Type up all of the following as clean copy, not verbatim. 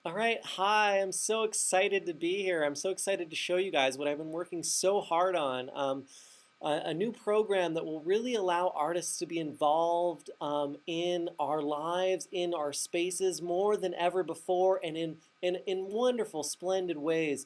All right, hi, I'm so excited to be here. I'm so excited to show you guys what I've been working so hard on. A new program that will really allow artists to be involved in our lives, in our spaces more than ever before, and in wonderful, splendid ways.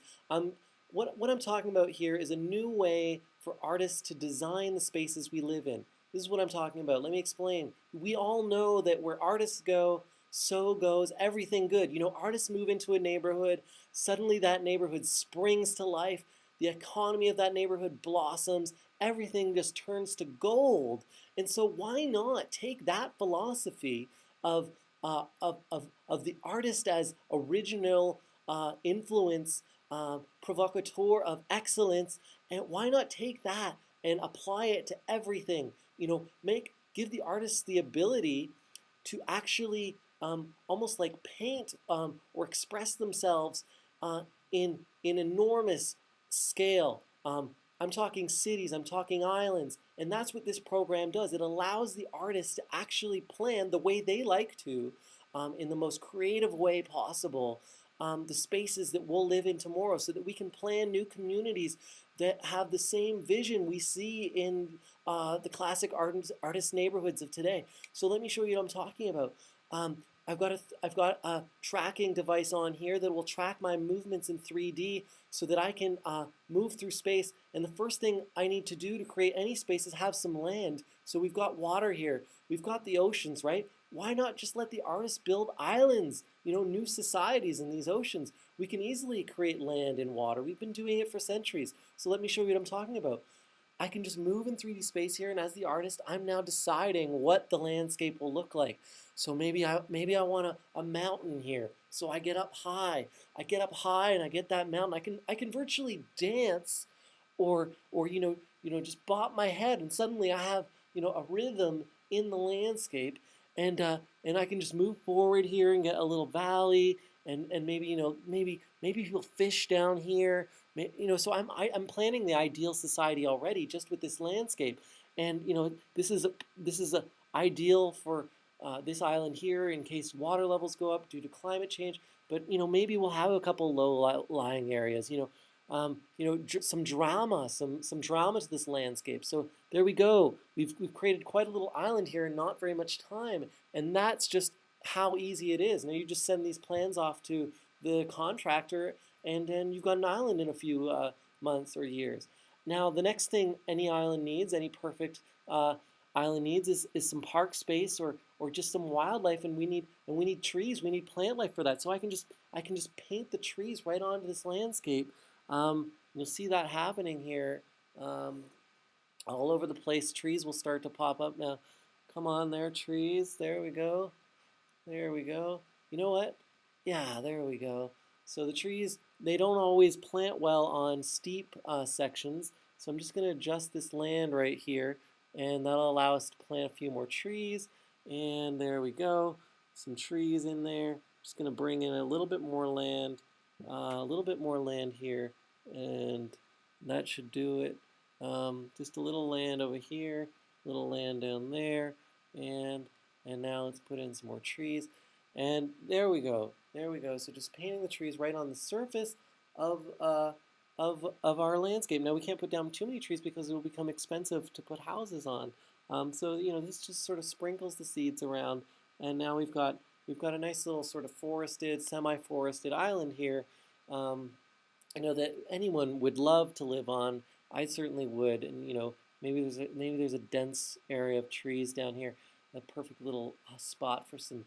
What I'm talking about here is a new way for artists to design the spaces we live in. This is what I'm talking about. Let me explain. We all know that where artists go, so goes everything good. You know, artists move into a neighborhood, suddenly that neighborhood springs to life, the economy of that neighborhood blossoms, everything just turns to gold. And so why not take that philosophy of of the artist as original influence, provocateur of excellence, and why not take that and apply it to everything? You know, give the artist the ability to actually almost like paint or express themselves in enormous scale. I'm talking cities, I'm talking islands, and that's what this program does. It allows the artists to actually plan the way they like to, in the most creative way possible, the spaces that we'll live in tomorrow, so that we can plan new communities that have the same vision we see in the classic artist neighborhoods of today. So let me show you what I'm talking about. I've got a tracking device on here that will track my movements in 3D so that I can move through space. And the first thing I need to do to create any space is have some land. So we've got water here. We've got the oceans, right? Why not just let the artists build islands, you know, new societies in these oceans? We can easily create land and water. We've been doing it for centuries. So let me show you what I'm talking about. I can just move in 3D space here, and as the artist, I'm now deciding what the landscape will look like. So maybe I want a mountain here. So I get up high. I get up high and I get that mountain. I can virtually dance or just bop my head, and suddenly I have, you know, a rhythm in the landscape, and I can just move forward here and get a little valley, and maybe, you know, maybe people fish down here. You know, so I'm planning the ideal society already just with this landscape. And you know, this is a ideal for this island here in case water levels go up due to climate change. But you know, maybe we'll have a couple low-lying areas. Some drama, some drama to this landscape. So there we go. We've created quite a little island here in not very much time, and that's just how easy it is. Now you just send these plans off to the contractor, and then you've got an island in a few months or years. Now the next thing any island needs, any perfect island needs, is some park space or just some wildlife, and we need trees, we need plant life for that. So I can just paint the trees right onto this landscape. You'll see that happening here. Um, all over the place, trees will start to pop up now. Come on there, trees. There we go. There we go. You know what? Yeah, there we go. So the trees, they don't always plant well on steep sections. So I'm just going to adjust this land right here, and that'll allow us to plant a few more trees. And there we go. Some trees in there. Just going to bring in a little bit more land, a little bit more land here, and that should do it. Just a little land over here, little land down there, and and now let's put in some more trees. And there we go. There we go. So just painting the trees right on the surface of of our landscape. Now we can't put down too many trees because it will become expensive to put houses on. So you know, this just sort of sprinkles the seeds around, and now we've got a nice little sort of forested, semi-forested island here. Um, I know that anyone would love to live on. I certainly would, and you know, maybe there's a dense area of trees down here, a perfect little spot for some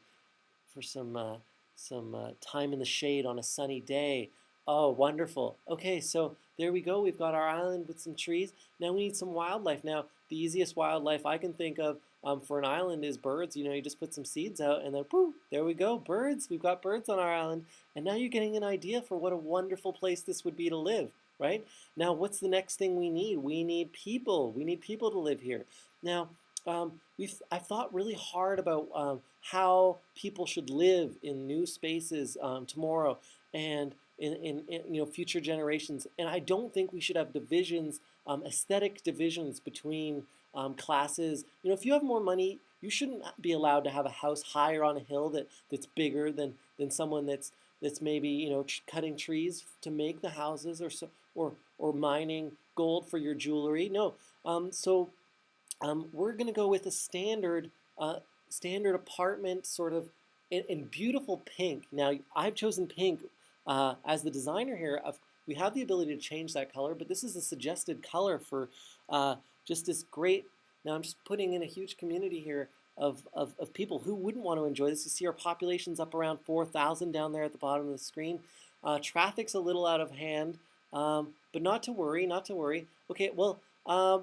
time in the shade on a sunny day. Oh, wonderful. Okay, so there we go. We've got our island with some trees. Now we need some wildlife. Now, the easiest wildlife I can think of for an island is birds. You know, you just put some seeds out and then poof, there we go. Birds. We've got birds on our island. And now you're getting an idea for what a wonderful place this would be to live, right? Now, what's the next thing we need? We need people. We need people to live here. Now, I've thought really hard about how people should live in new spaces tomorrow and in you know, future generations. And I don't think we should have divisions, aesthetic divisions between classes. You know, if you have more money, you shouldn't be allowed to have a house higher on a hill that's bigger than someone that's maybe, cutting trees to make the houses, or mining gold for your jewelry. No, we're going to go with a standard apartment, sort of in beautiful pink. Now, I've chosen pink as the designer here. We have the ability to change that color, but this is a suggested color for just this great. Now, I'm just putting in a huge community here of people who wouldn't want to enjoy this. You see our population's up around 4,000 down there at the bottom of the screen. Traffic's a little out of hand, but not to worry, not to worry. Okay, well,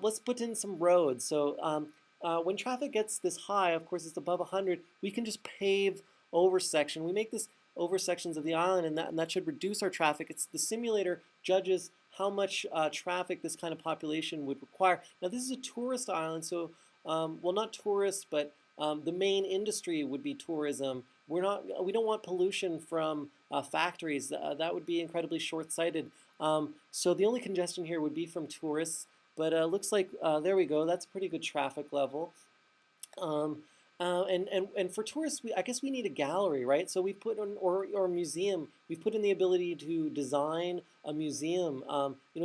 let's put in some roads. So when traffic gets this high, of course it's above 100, we can just pave over section. We make this over sections of the island, and that should reduce our traffic. It's the simulator judges how much traffic this kind of population would require. Now, this is a tourist island, so well, not tourists, but the main industry would be tourism. We don't want pollution from factories. That would be incredibly short-sighted. So the only congestion here would be from tourists. But looks like there we go. That's a pretty good traffic level. And for tourists, I guess we need a gallery, right? So we put in, or a museum. We've put in the ability to design a museum.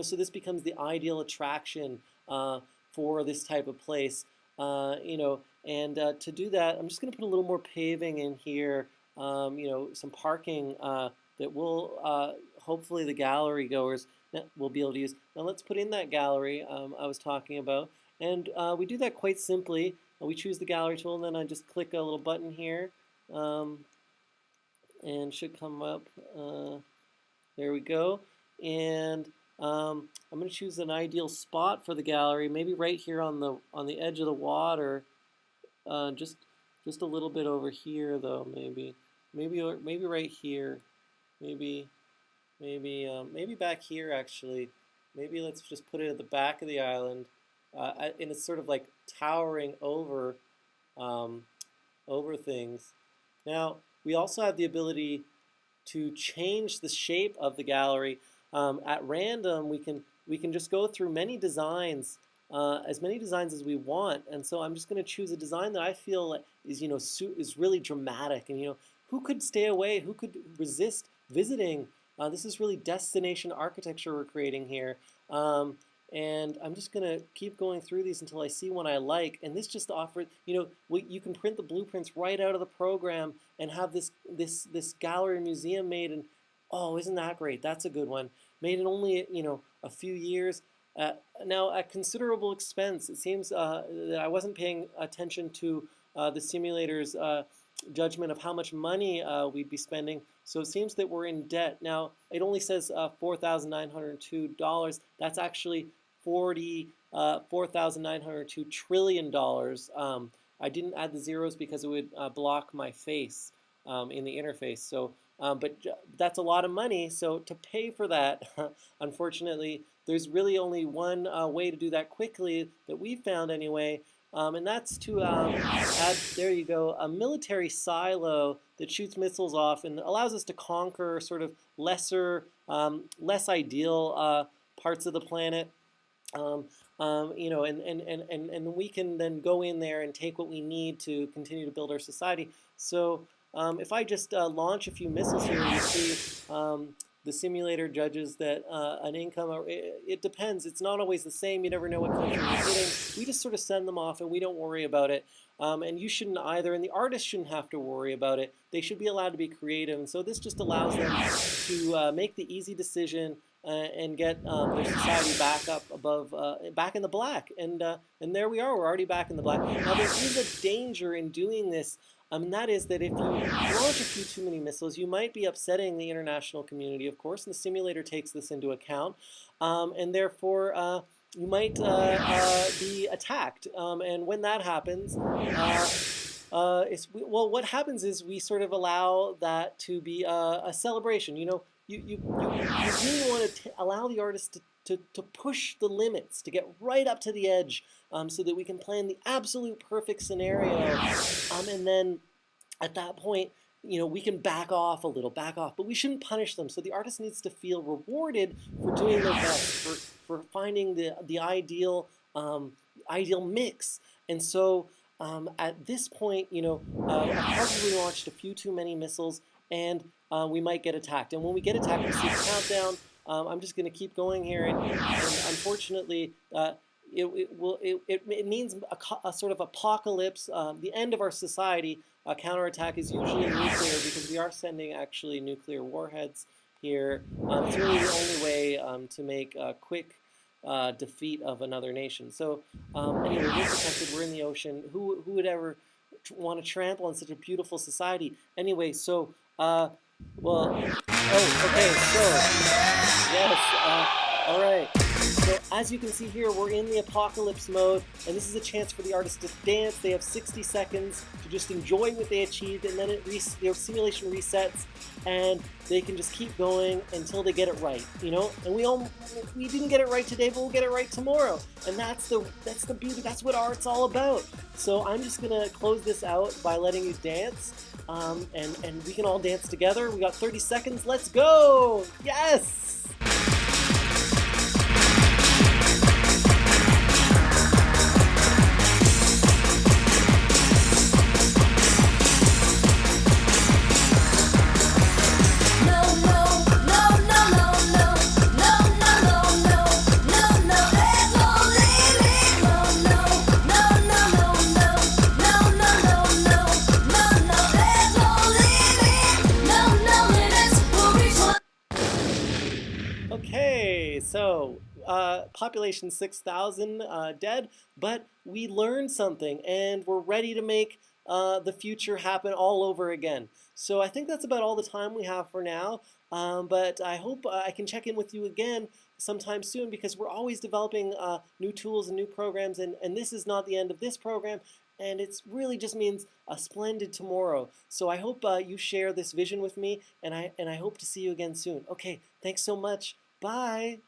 So this becomes the ideal attraction for this type of place. And to do that, I'm just going to put a little more paving in here. Some parking that will hopefully the gallery goers will be able to use. Now let's put in that gallery I was talking about, and we do that quite simply. We choose the gallery tool, and then I just click a little button here, and should come up. There we go. And I'm going to choose an ideal spot for the gallery, maybe right here on the edge of the water, just a little bit over here though, maybe right here, maybe back here actually. Maybe let's just put it at the back of the island, and it's sort of like towering over things. Now, we also have the ability to change the shape of the gallery. At random, we can just go through many designs, as many designs as we want. And so I'm just going to choose a design that I feel is really dramatic. And who could stay away? Who could resist visiting? This is really destination architecture we're creating here. And I'm just going to keep going through these until I see one I like. And this just offers, you can print the blueprints right out of the program and have this gallery museum made. And oh, isn't that great? That's a good one. Made in only a few years. Now, at considerable expense. It seems that I wasn't paying attention to the simulator's judgment of how much money we'd be spending. So it seems that we're in debt. Now, it only says $4,902. That's actually $4,902 trillion. I didn't add the zeros because it would block my face in the interface. So, but that's a lot of money. So to pay for that, unfortunately, there's really only one way to do that quickly that we found anyway. And that's to add, there you go, a military silo that shoots missiles off and allows us to conquer sort of less ideal parts of the planet. And we can then go in there and take what we need to continue to build our society. So if I just launch a few missiles here, you see the simulator judges that an income, it depends. It's not always the same. You never know what country you're hitting. We just sort of send them off and we don't worry about it. And you shouldn't either, and the artists shouldn't have to worry about it. They should be allowed to be creative. And so this just allows them to make the easy decision and get their society back up above, back in the black. And there we are. We're already back in the black. Now, there is a danger in doing this. And that is that if you launch a few too many missiles, you might be upsetting the international community, of course, and the simulator takes this into account. And therefore, you might be attacked. And when that happens, what happens is we sort of allow that to be a celebration. You really want to allow the artist to push the limits, to get right up to the edge, so that we can plan the absolute perfect scenario. And then at that point, we can back off a little, but we shouldn't punish them. So the artist needs to feel rewarded for doing their best, for finding the ideal mix. And so at this point, I've probably launched a few too many missiles. and we might get attacked. And when we get attacked, we see the countdown. I'm just going to keep going here, and unfortunately, it means a sort of apocalypse, the end of our society. Counterattack is usually nuclear because we are sending actually nuclear warheads here. It's really the only way to make a quick defeat of another nation. So anyway, we're protected. We're in the ocean. Who would ever want to trample on such a beautiful society? Anyway, so well, oh, okay, so yes, all right. So as you can see here, we're in the apocalypse mode, and this is a chance for the artists to dance. They have 60 seconds to just enjoy what they achieved, and then their simulation resets, and they can just keep going until they get it right, you know. And we didn't get it right today, but we'll get it right tomorrow, and that's the beauty. That's what art's all about. So I'm just gonna close this out by letting you dance, and we can all dance together. We got 30 seconds. Let's go! Yes! Okay, so population 6,000 dead, but we learned something and we're ready to make the future happen all over again. So I think that's about all the time we have for now, but I hope I can check in with you again sometime soon because we're always developing new tools and new programs, and this is not the end of this program, and it really just means a splendid tomorrow. So I hope you share this vision with me, and I hope to see you again soon. Okay, thanks so much. Bye.